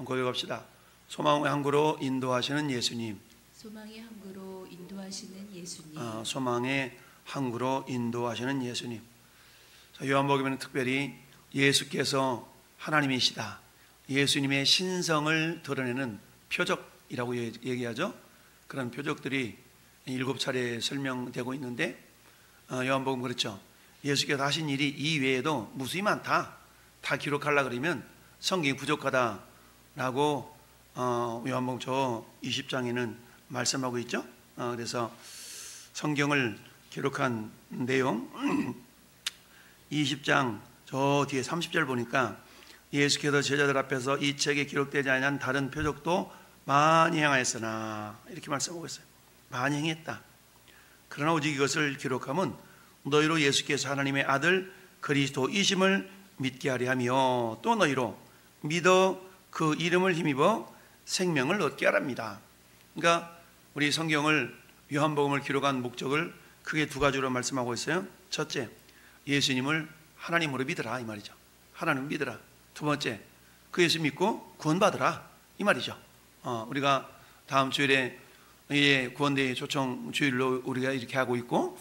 고백합시다. 소망의 항구로 인도하시는 예수님. 소망의 항구로 인도하시는 예수님. 소망의 항구로 인도하시는 예수님. 요한복음에는 특별히 예수께서 하나님이시다, 예수님의 신성을 드러내는 표적이라고 얘기하죠. 그런 표적들이 7차례 설명되고 있는데, 요한복음 그렇죠. 예수께서 하신 일이 이 외에도 무수히 많다. 다 기록하려고 그러면 성경이 부족하다라고 요한복음 저 20장에는 말씀하고 있죠. 그래서 성경을 기록한 내용 20장 저 뒤에 30절 보니까 예수께서 제자들 앞에서 이 책에 기록되지 않은 다른 표적도 많이 행하였으나 이렇게 말씀하고 있어요. 많이 행했다. 그러나 오직 이것을 기록하면 너희로 예수께서 하나님의 아들 그리스도이심을 믿게 하려 하며 또 너희로 믿어 그 이름을 힘입어 생명을 얻게 하랍니다. 그러니까 우리 성경을, 요한복음을 기록한 목적을 크게 두 가지로 말씀하고 있어요. 첫째, 예수님을 하나님으로 믿으라 이 말이죠. 하나님 믿으라. 두 번째, 그 예수 믿고 구원받으라 이 말이죠. 우리가 다음 주일에 구원대회 초청 주일로 우리가 이렇게 하고 있고,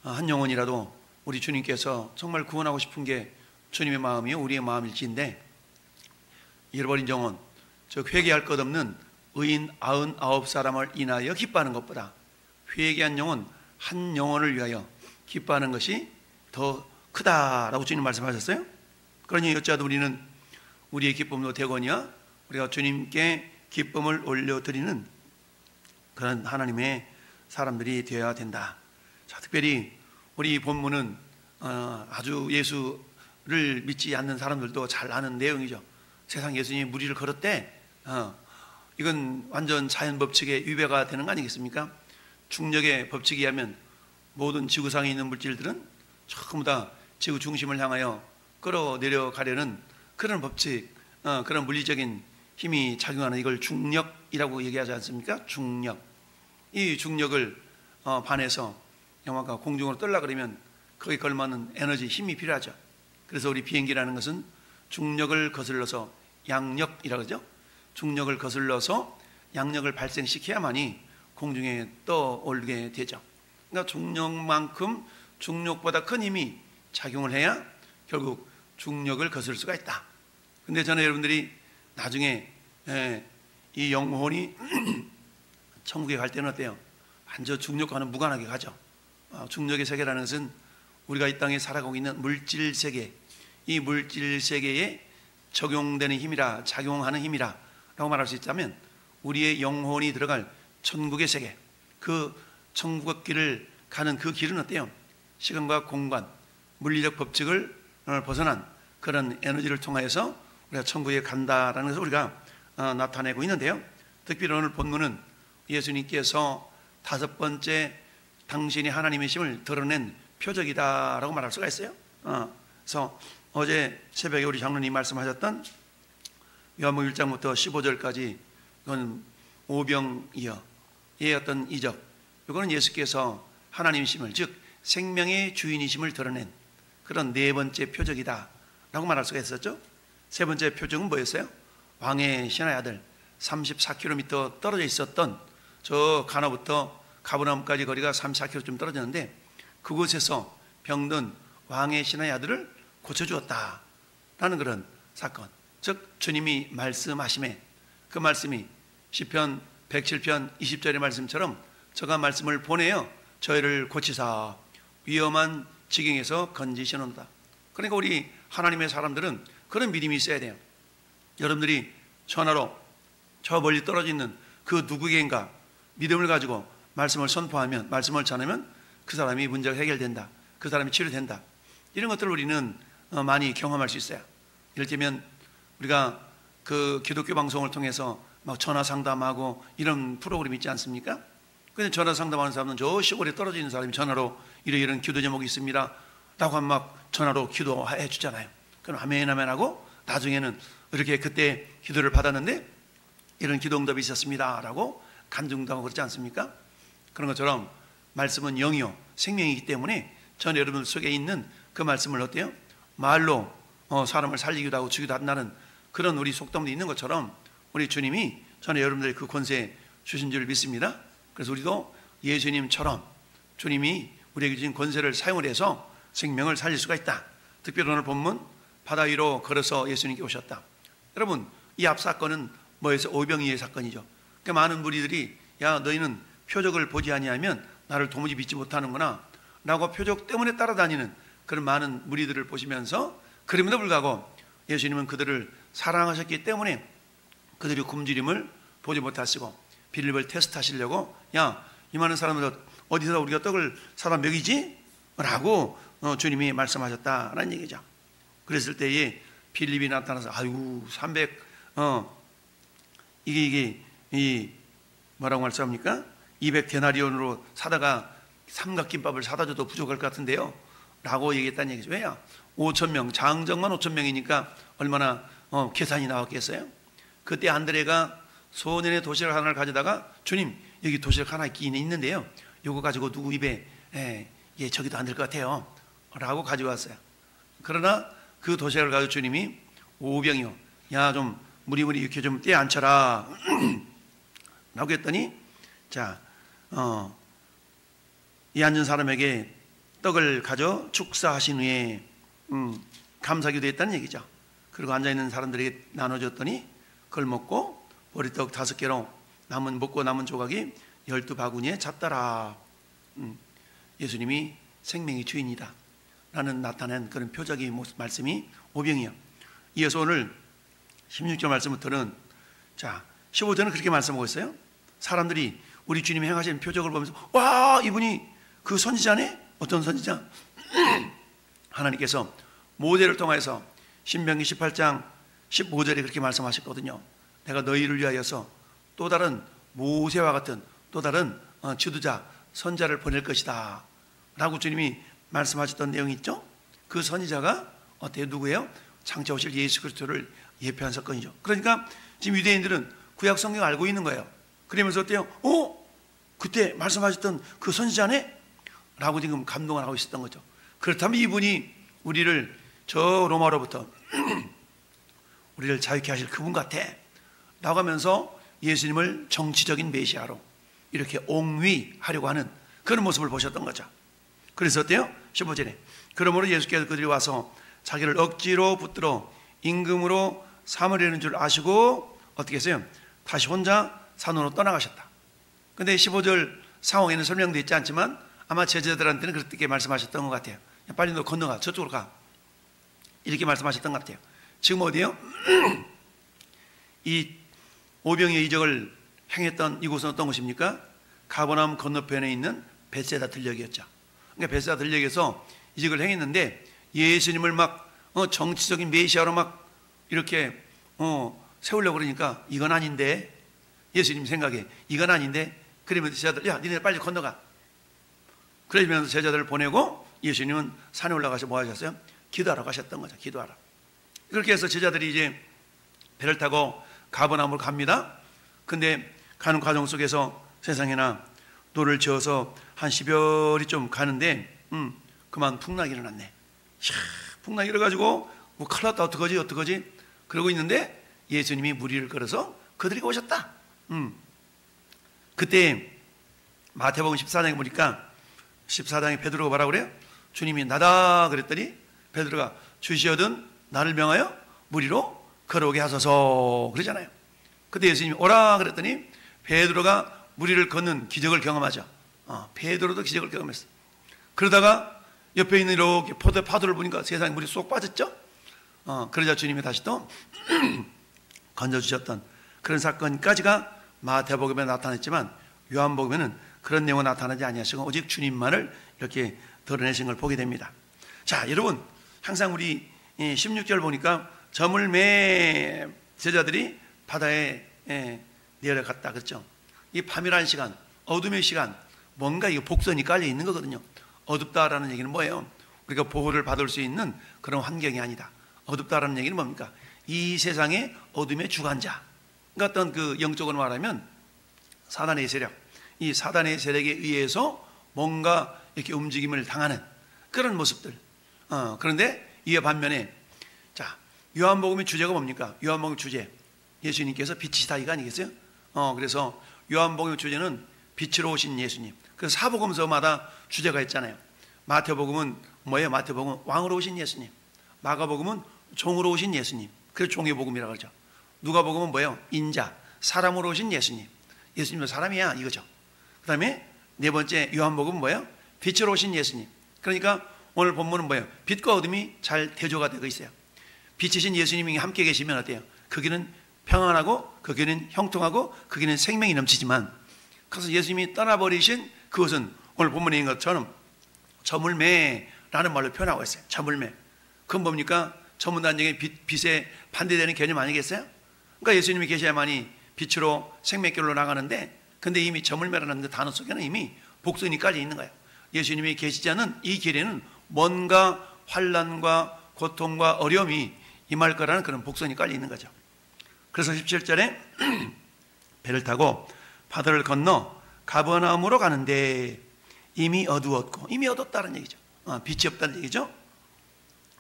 한 영혼이라도 우리 주님께서 정말 구원하고 싶은 게 주님의 마음이요 우리의 마음일지인데, 잃어버린 영혼, 즉 회개할 것 없는 의인 99사람을 인하여 기뻐하는 것보다 회개한 영혼 한 영혼을 위하여 기뻐하는 것이 더 크다라고 주님 말씀하셨어요. 그러니 어찌하든 우리는 우리의 기쁨도 되거니와 우리가 주님께 기쁨을 올려드리는 그런 하나님의 사람들이 되어야 된다. 자, 특별히 우리 본문은 아주 예수를 믿지 않는 사람들도 잘 아는 내용이죠. 세상 예수님이 무리를 걸었대. 이건 완전 자연 법칙에 위배가 되는 거 아니겠습니까? 중력의 법칙에 의하면 모든 지구상에 있는 물질들은 전부 다 지구 중심을 향하여 끌어내려가려는 그런 법칙, 그런 물리적인 힘이 작용하는 이걸 중력이라고 얘기하지 않습니까? 중력. 이 중력을 반해서 영화가 공중으로 떨라 그러면 거기에 걸맞는 에너지, 힘이 필요하죠. 그래서 우리 비행기라는 것은 중력을 거슬러서 양력이라고 하죠. 중력을 거슬러서 양력을 발생시켜야만이 공중에 떠오르게 되죠. 그러니까 중력만큼 중력보다 큰 힘이 작용을 해야 결국 중력을 거슬 수가 있다. 근데 저는 여러분들이 나중에 이 영혼이 천국에 갈 때는 어때요? 완전 중력과는 무관하게 가죠. 중력의 세계라는 것은 우리가 이 땅에 살아가고 있는 물질 세계, 이 물질 세계에 적용되는 힘이라, 작용하는 힘이라 라고 말할 수 있다면, 우리의 영혼이 들어갈 천국의 세계, 그 천국 길을 가는 그 길은 어때요? 시간과 공간, 물리적 법칙을 벗어난 그런 에너지를 통하여서 우리가 천국에 간다라는 것을 우리가 나타내고 있는데요. 특별히 오늘 본문은 예수님께서 5번째 당신이 하나님이심을 드러낸 표적이다라고 말할 수가 있어요. 그래서 어제 새벽에 우리 장로님 말씀하셨던 요한복음 1장부터 15절까지 이건 오병이어의 어떤 이적, 이거는 예수께서 하나님이심을, 즉 생명의 주인이심을 드러낸 그런 4번째 표적이다 라고 말할 수가 있었죠. 3번째 표적은 뭐였어요? 왕의 신하의 아들, 34km 떨어져 있었던 저 가나부터 가버나움까지 거리가 34km쯤 떨어졌는데, 그곳에서 병든 왕의 신하의 아들을 고쳐주었다라는 그런 사건. 즉 주님이 말씀하심에 그 말씀이 시편 107편 20절의 말씀처럼 저가 말씀을 보내어 저희를 고치사 위험한 지경에서 건지시는다. 그러니까 우리 하나님의 사람들은 그런 믿음이 있어야 돼요. 여러분들이 전화로 저 멀리 떨어져 있는 그 누구에겐가 믿음을 가지고 말씀을 선포하면, 말씀을 전하면 그 사람이 문제가 해결된다, 그 사람이 치료된다, 이런 것들을 우리는 많이 경험할 수 있어요. 이를테면 우리가 그 기독교 방송을 통해서 막 전화 상담하고 이런 프로그램 있지 않습니까? 근데 전화 상담하는 사람은 저 시골에 떨어져 있는 사람이 전화로 이런 기도 제목이 있습니다 라고 하면 막 전화로 기도해 주잖아요. 그럼 아멘 아멘 하고 나중에는 이렇게 그때 기도를 받았는데 이런 기도 응답이 있었습니다 라고 간증도 그렇지 않습니까? 그런 것처럼 말씀은 영이요 생명이기 때문에 전 여러분 속에 있는 그 말씀을 어때요? 말로 사람을 살리기도 하고 주기도 한다는 그런 우리 속담도 있는 것처럼 우리 주님이 저는 여러분들의 그 권세 주신 줄 믿습니다. 그래서 우리도 예수님처럼 주님이 우리에게 주신 권세를 사용을 해서 생명을 살릴 수가 있다. 특별히 오늘 본문 바다 위로 걸어서 예수님께 오셨다. 여러분, 이 앞 사건은 뭐에서 오병이의 사건이죠. 그러니까 많은 무리들이 야, 너희는 표적을 보지 아니하면 나를 도무지 믿지 못하는구나 라고 표적 때문에 따라다니는 그런 많은 무리들을 보시면서, 그럼에도 불구하고 예수님은 그들을 사랑하셨기 때문에 그들이 굶주림을 보지 못하시고 빌립을 테스트하시려고 야, 이 많은 사람들 어디서 우리가 떡을 사다 먹이지? 라고 주님이 말씀하셨다라는 얘기죠. 그랬을 때에 빌립이 나타나서 아유 300 이게 뭐라고 말씀합니까? 200데나리온으로 사다가 삼각김밥을 사다 줘도 부족할 것 같은데요 라고 얘기했다는 얘기죠. 왜요? 5,000명, 장정만 5,000명이니까 얼마나 계산이 나왔겠어요? 그때 안드레가 소년의 도시락 하나를 가져다가 주님, 여기 도시락 하나 있긴 있는데요, 요거 가지고 누구 입에 저기도 안 될 것 같아요 라고 가져왔어요. 그러나 그 도시락을 가지고 주님이 오병이요, 야, 좀 무리 이렇게 좀 떼 앉혀라 라고 했더니, 자, 이 앉은 사람에게 떡을 가져 축사하신 후에 감사기도 했다는 얘기죠. 그리고 앉아있는 사람들에게 나눠줬더니 그걸 먹고 보리떡 5개로 먹고 남은 조각이 12바구니에 찼더라. 예수님이 생명의 주인이다 라는 나타낸 그런 표적의 말씀이 오병이요. 이어서 오늘 16절 말씀부터는, 자, 15절은 그렇게 말씀하고 있어요. 사람들이 우리 주님이 행하신 표적을 보면서 와, 이분이 그 선지자네? 어떤 선지자? 하나님께서 모세를 통해서 신명기 18장 15절에 그렇게 말씀하셨거든요. 내가 너희를 위하여서 또 다른 모세와 같은 또 다른 지도자 선지자를 보낼 것이다 라고 주님이 말씀하셨던 내용이 있죠. 그 선지자가 어때요? 누구예요? 장차 오실 예수 그리스도를 예표한 사건이죠. 그러니까 지금 유대인들은 구약 성경 알고 있는 거예요. 그러면서 어때요? 그때 말씀하셨던 그 선지자네? 라고 지금 감동을 하고 있었던 거죠. 그렇다면 이분이 우리를 저 로마로부터 우리를 자유케 하실 그분 같아 라고 하면서 예수님을 정치적인 메시아로 이렇게 옹위하려고 하는 그런 모습을 보셨던 거죠. 그래서 어때요? 15절에 그러므로 예수께서 그들이 와서 자기를 억지로 붙들어 임금으로 삼으려는 줄 아시고 어떻게 했어요? 다시 혼자 산으로 떠나가셨다. 근데 15절 상황에는 설명되어 있지 않지만 아마 제자들한테는 그렇게 말씀하셨던 것 같아요. 빨리 너 건너가, 저쪽으로 가, 이렇게 말씀하셨던 것 같아요. 지금 어디에요? 이 오병이의 이적을 행했던 이곳은 어떤 곳입니까? 가버나움 건너편에 있는 벳세다 들녘이었죠. 그러니까 벳세다 들녘에서 이적을 행했는데 예수님을 막 정치적인 메시아로 막 이렇게 세우려고 그러니까 이건 아닌데, 예수님 생각에 이건 아닌데, 그러면서 제자들 야, 니네 빨리 건너가. 그러면서 제자들을 보내고 예수님은 산에 올라가서 뭐 하셨어요? 기도하러 가셨던 거죠. 기도하러. 그렇게 해서 제자들이 이제 배를 타고 가버나움으로 갑니다. 근데 가는 과정 속에서 세상에나 노를 저어서 한 10여리 좀 가는데 그만 풍랑이 일어났네. 풍랑이 일어가지고 뭐 큰일 났다, 어떡하지 그러고 있는데 예수님이 무리를 걸어서 그들에게 오셨다. 그때 마태복음 14장에 보니까 14장에 베드로가 뭐라고 그래요? 주님이 나다 그랬더니 베드로가 주시거든 나를 명하여 무리로 걸어오게 하소서 그러잖아요. 그때 예수님이 오라 그랬더니 베드로가 무리를 걷는 기적을 경험하죠. 베드로도 기적을 경험했어. 그러다가 옆에 있는 이렇게 파도를 보니까 세상에 물이 쏙 빠졌죠. 그러자 주님이 다시 또 건져주셨던 그런 사건까지가 마태복음에 나타났지만 요한복음에는 그런 내용은 나타나지 아니하시고 오직 주님만을 이렇게 드러내신 걸 보게 됩니다. 자, 여러분, 항상 우리 16절 보니까 저물매 제자들이 바다에 내려갔다 그랬죠. 이 밤이라는 시간, 어둠의 시간, 뭔가 이 복선이 깔려 있는 거거든요. 어둡다라는 얘기는 뭐예요? 우리가 보호를 받을 수 있는 그런 환경이 아니다. 어둡다라는 얘기는 뭡니까? 이 세상의 어둠의 주관자, 그러니까 어떤 그 영적으로 말하면 사단의 세력, 이 사단의 세력에 의해서 뭔가 이렇게 움직임을 당하는 그런 모습들. 그런데 이에 반면에 자, 요한복음의 주제가 뭡니까? 요한복음 주제, 예수님께서 빛이시다 이거 아니겠어요? 그래서 요한복음의 주제는 빛으로 오신 예수님. 그래서 사복음서마다 주제가 있잖아요. 마태복음은 뭐예요? 마태복음은 왕으로 오신 예수님. 마가복음은 종으로 오신 예수님. 그래서 종의 복음이라고 그러죠. 누가복음은 뭐예요? 인자, 사람으로 오신 예수님. 예수님도 사람이야 이거죠. 그 다음에 네 번째 요한복음은 뭐예요? 빛으로 오신 예수님. 그러니까 오늘 본문은 뭐예요? 빛과 어둠이 잘 대조가 되고 있어요. 빛이신 예수님이 함께 계시면 어때요? 그 길은 평안하고 그 길은 형통하고 그 길은 생명이 넘치지만, 그래서 예수님이 떠나버리신 그것은 오늘 본문에 있는 것처럼 저물매라는 말로 표현하고 있어요. 저물매. 그건 뭡니까? 전문단적인 빛에 반대되는 개념 아니겠어요? 그러니까 예수님이 계셔야만이 빛으로 생명길로 나가는데, 근데 이미 저물매라는 그 단어 속에는 이미 복선이 깔려 있는 거예요. 예수님이 계시지 않은 이 길에는 뭔가 환난과 고통과 어려움이 임할 거라는 그런 복선이 깔려 있는 거죠. 그래서 17절에 배를 타고 바다를 건너 가버나움으로 가는데 이미 어두웠고, 이미 어둡다는 얘기죠. 빛이 없다는 얘기죠.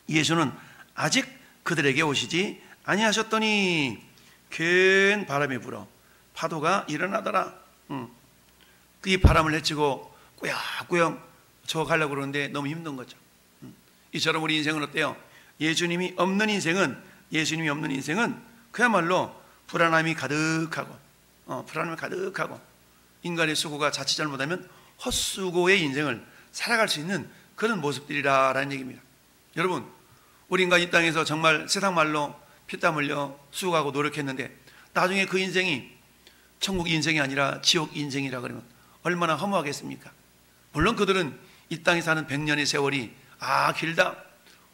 예수는 아직 그들에게 오시지 아니하셨더니 큰 바람이 불어 파도가 일어나더라. 이 바람을 헤치고 꾸역꾸역 저 가려고 그러는데 너무 힘든 거죠. 이처럼 우리 인생은 어때요? 예수님이 없는 인생은 그야말로 불안함이 가득하고 인간의 수고가 자칫 잘못하면 헛수고의 인생을 살아갈 수 있는 그런 모습들이라는 얘기입니다. 여러분, 우리 인간 이 땅에서 정말 세상 말로 피땀 흘려 수고하고 노력했는데 나중에 그 인생이 천국 인생이 아니라 지옥 인생이라 그러면 얼마나 허무하겠습니까? 물론 그들은 이 땅에 사는 100년의 세월이 길다,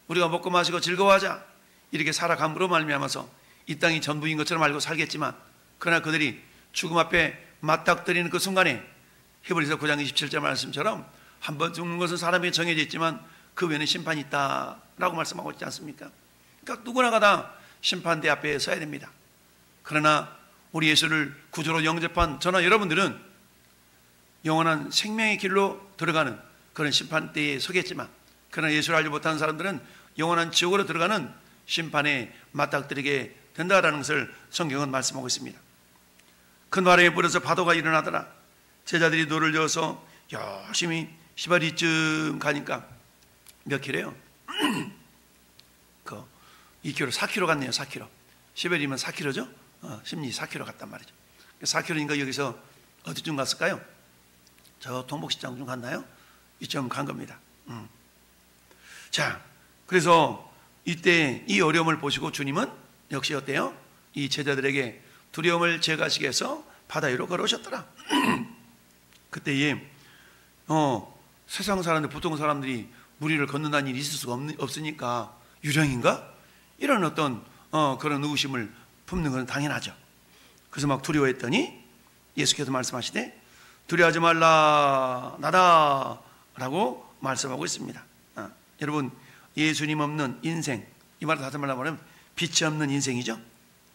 우리가 먹고 마시고 즐거워하자 이렇게 살아감으로 말미암아서 이 땅이 전부인 것처럼 알고 살겠지만, 그러나 그들이 죽음 앞에 맞닥뜨리는 그 순간에 히브리서 9장 27절 말씀처럼 한 번 죽는 것은 사람에게 정해져 있지만 그 외에는 심판이 있다라고 말씀하고 있지 않습니까? 그러니까 누구나가 다 심판대 앞에 서야 됩니다. 그러나 우리 예수를 구주로 영접한 저나 여러분들은 영원한 생명의 길로 들어가는 그런 심판대에 서겠지만, 그러나 예수를 알지 못하는 사람들은 영원한 지옥으로 들어가는 심판에 맞닥뜨리게 된다라는 것을 성경은 말씀하고 있습니다. 큰 바람이 불어서 파도가 일어나더라. 제자들이 노를 저어서 열심히 시바리쯤 가니까 몇 킬로예요? 2km, 4km 갔네요. 4km. 시베리면 4km죠? 심리 4km 갔단 말이죠. 4km니까 여기서 어디쯤 갔을까요? 저 동복시장쯤 갔나요? 이쯤 간 겁니다. 자, 그래서 이때 이 어려움을 보시고 주님은 역시 어때요? 이 제자들에게 두려움을 제거하시기 위해서 바다 위로 걸어오셨더라. 그때에 세상 사람들, 보통 사람들이 물 위를 걷는다는 일이 있을 수가 없으니까 유령인가? 이런 어떤 그런 의구심을 품는 것은 당연하죠. 그래서 막 두려워했더니 예수께서 말씀하시되 두려워하지 말라 나다 라고 말씀하고 있습니다. 여러분, 예수님 없는 인생, 이 말을 다시 말하면 빛이 없는 인생이죠.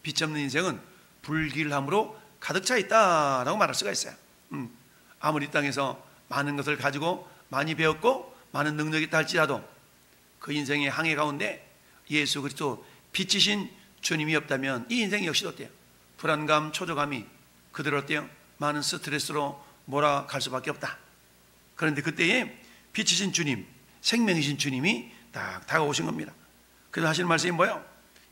빛이 없는 인생은 불길함으로 가득 차 있다라고 말할 수가 있어요. 아무리 이 땅에서 많은 것을 가지고 많이 배웠고 많은 능력이 있다 할지라도 그 인생의 항해 가운데 예수 그리스도 빛이신 주님이 없다면 이 인생이 역시 어때요? 불안감, 초조감이 그대로 어때요? 많은 스트레스로 몰아갈 수밖에 없다. 그런데 그때에 빛이신 주님, 생명이신 주님이 딱 다가오신 겁니다. 그래서 하시는 말씀이 뭐예요?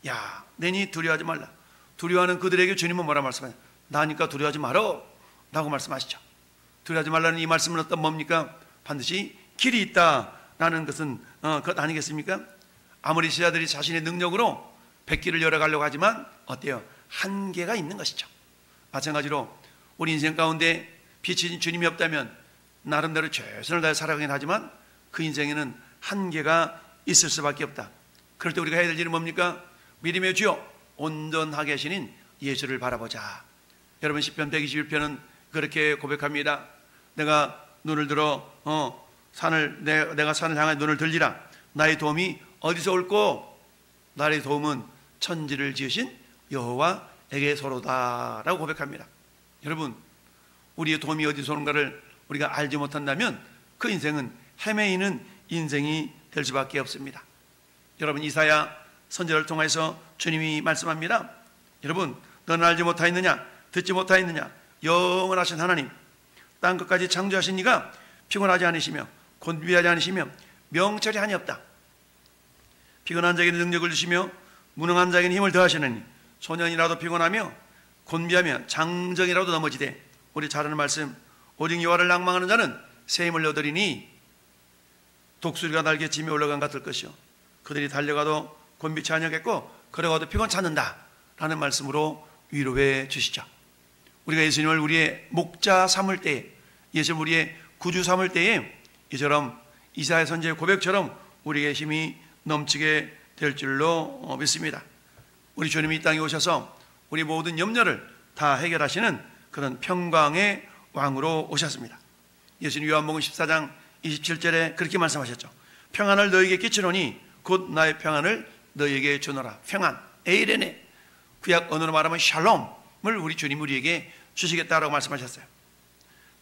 야, 내니 두려워하지 말라. 두려워하는 그들에게 주님은 뭐라 말씀하냐? 나니까 두려워하지 말어 라고 말씀하시죠. 두려워하지 말라는 이 말씀은 어떤 뭡니까? 반드시 길이 있다라는 것은 그것 아니겠습니까? 아무리 제자들이 자신의 능력으로 백길을 열어가려고 하지만 어때요? 한계가 있는 것이죠. 마찬가지로 우리 인생 가운데 빛인 주님이 없다면 나름대로 최선을 다해 살아가긴 하지만 그 인생에는 한계가 있을 수밖에 없다. 그럴 때 우리가 해야 될 일은 뭡니까? 믿음의 주요 온전하게 하시는 예수를 바라보자. 여러분, 시편 121편은 그렇게 고백합니다. 내가 눈을 들어 내가 산을 향해 눈을 들리라. 나의 도움이 어디서 올꼬? 나의 도움은 천지를 지으신 여호와에게서로다 라고 고백합니다. 여러분, 우리의 도움이 어디서 오는가를 우리가 알지 못한다면 그 인생은 헤매이는 인생이 될 수밖에 없습니다. 여러분, 이사야 선지자를 통해서 주님이 말씀합니다. 여러분, 너는 알지 못하였느냐? 듣지 못하였느냐? 영원하신 하나님, 땅 끝까지 창조하신 이가 피곤하지 않으시며 곤비하지 않으시며 명철이 한이 없다. 피곤한 자에게 능력을 주시며 무능한 자에게 힘을 더하시느니 소년이라도 피곤하며 곤비하며 장정이라도 넘어지되, 우리 잘 아는 말씀, 오직 여호와를 낭망하는 자는 새 힘을 얻으리니 독수리가 날개 치며 올라간 같을 것이요 그들이 달려가도 곤비치 아니하겠고 걸어가도 피곤치 않는다 라는 말씀으로 위로해 주시죠. 우리가 예수님을 우리의 목자 삼을 때에, 예수님을 우리의 구주 삼을 때에 이처럼 이사야 선지의 고백처럼 우리에게 힘이 넘치게 될 줄로 믿습니다. 우리 주님이 이 땅에 오셔서 우리 모든 염려를 다 해결하시는 그런 평강의 왕으로 오셨습니다. 예수님 요한복음 14장 27절에 그렇게 말씀하셨죠. 평안을 너에게 끼치노니 곧 나의 평안을 너에게 주노라. 평안, 에이레네, 구약 언어로 말하면 샬롬을 우리 주님 우리에게 주시겠다라고 말씀하셨어요.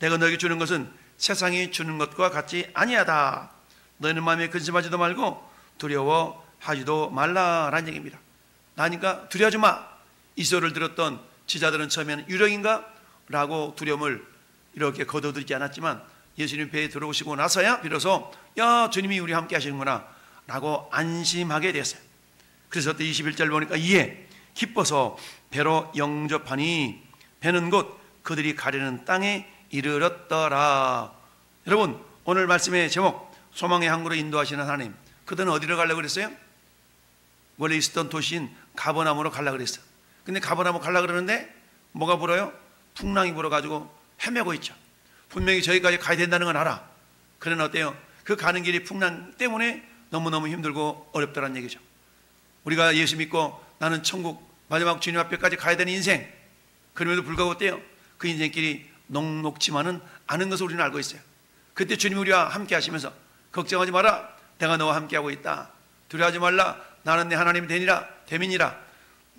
내가 너에게 주는 것은 세상이 주는 것과 같지 아니하다. 너희는 마음에 근심하지도 말고 두려워하지도 말라라는 얘기입니다. 나니까 두려워하지 마. 이 소리를 들었던 지자들은 처음에는 유령인가? 라고 두려움을 이렇게 거둬들이지 않았지만 예수님 배에 들어오시고 나서야 비로소 야, 주님이 우리 함께 하시는구나 라고 안심하게 됐어요. 그래서 또 21절 보니까 이에 기뻐서 배로 영접하니 배는 곧 그들이 가려는 땅에 이르렀더라. 여러분, 오늘 말씀의 제목, 소망의 항구로 인도하시는 하나님, 그들은 어디로 가려고 그랬어요? 원래 있었던 도시인 가버나움으로 가려고 그랬어요. 근데 가버나움 가려고 그러는데 뭐가 불어요? 풍랑이 불어가지고 헤매고 있죠. 분명히 저기까지 가야 된다는 건 알아. 그러나 어때요? 그 가는 길이 풍랑 때문에 너무너무 힘들고 어렵다는 얘기죠. 우리가 예수 믿고 나는 천국 마지막 주님 앞에까지 가야 되는 인생, 그럼에도 불구하고 어때요? 그 인생길이 녹록지만은 않은 것을 우리는 알고 있어요. 그때 주님이 우리와 함께 하시면서 걱정하지 마라, 내가 너와 함께하고 있다. 두려워하지 말라, 나는 내 하나님이 되민이라.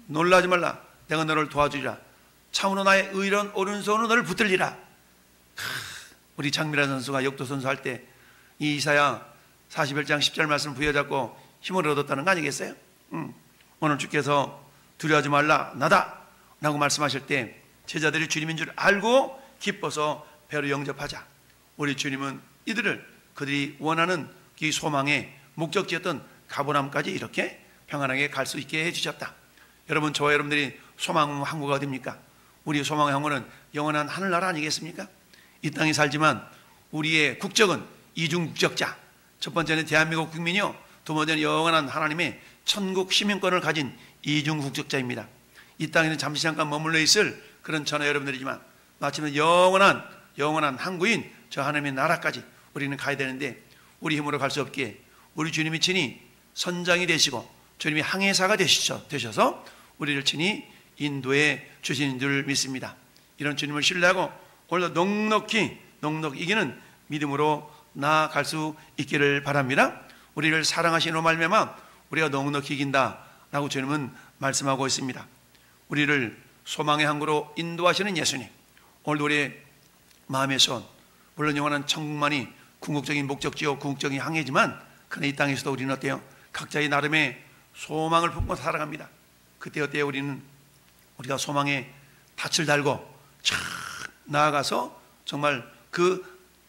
놀라지 말라, 내가 너를 도와주리라. 참으로 나의 의로운 오른손으로 너를 붙들리라. 우리 장미라 선수가 역도 선수 할 때 이 이사야 41장 10절 말씀 부여잡고 힘을 얻었다는 거 아니겠어요? 오늘 주께서 두려워하지 말라, 나다 라고 말씀하실 때 제자들이 주님인 줄 알고 기뻐서 배로 영접하자. 우리 주님은 이들을 그들이 원하는 이 소망의 목적지였던 가버나움까지 이렇게 평안하게 갈 수 있게 해주셨다. 여러분, 저와 여러분들이 소망 항구가 어디입니까? 우리의 소망의 항구는 영원한 하늘나라 아니겠습니까? 이 땅에 살지만 우리의 국적은 이중국적자. 첫 번째는 대한민국 국민이요, 두 번째는 영원한 하나님의 천국 시민권을 가진 이중국적자입니다. 이 땅에는 잠시 잠깐 머물러 있을 그런 전하 여러분들이지만 마침내 영원한 항구인 저 하나님의 나라까지 우리는 가야 되는데 우리 힘으로 갈 수 없기에 우리 주님이 친히 선장이 되시고 주님이 항해사가 되셔서 우리를 친히 인도해 주시는 줄 믿습니다. 이런 주님을 신뢰하고 오늘도 넉넉히 이기는 믿음으로 나아갈 수 있기를 바랍니다. 우리를 사랑하시는 말미암아 우리가 넉넉히 이긴다라고 주님은 말씀하고 있습니다. 우리를 소망의 항구로 인도하시는 예수님, 오늘도 우리의 마음의 손, 물론 영원한 천국만이 궁극적인 목적지요 궁극적인 항해지만 그러나 이 땅에서도 우리는 어때요? 각자의 나름의 소망을 품고 살아갑니다. 그때 어때요? 우리가 소망의 닻을 달고 쫙 나아가서 정말 그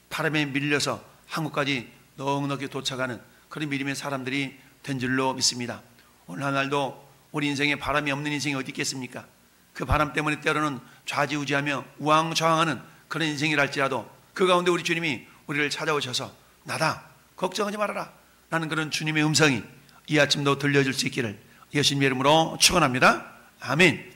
바람에 밀려서 한국까지 넉넉히 도착하는 그런 믿음의 사람들이 된 줄로 믿습니다. 오늘 하늘도 우리 인생에 바람이 없는 인생이 어디 있겠습니까? 그 바람 때문에 때로는 좌지우지하며 우왕좌왕하는 그런 인생이랄지라도 그 가운데 우리 주님이 우리를 찾아오셔서 나다, 걱정하지 말아라 라는 그런 주님의 음성이 이 아침도 들려줄 수 있기를 예수님의 이름으로 축원합니다. 아멘.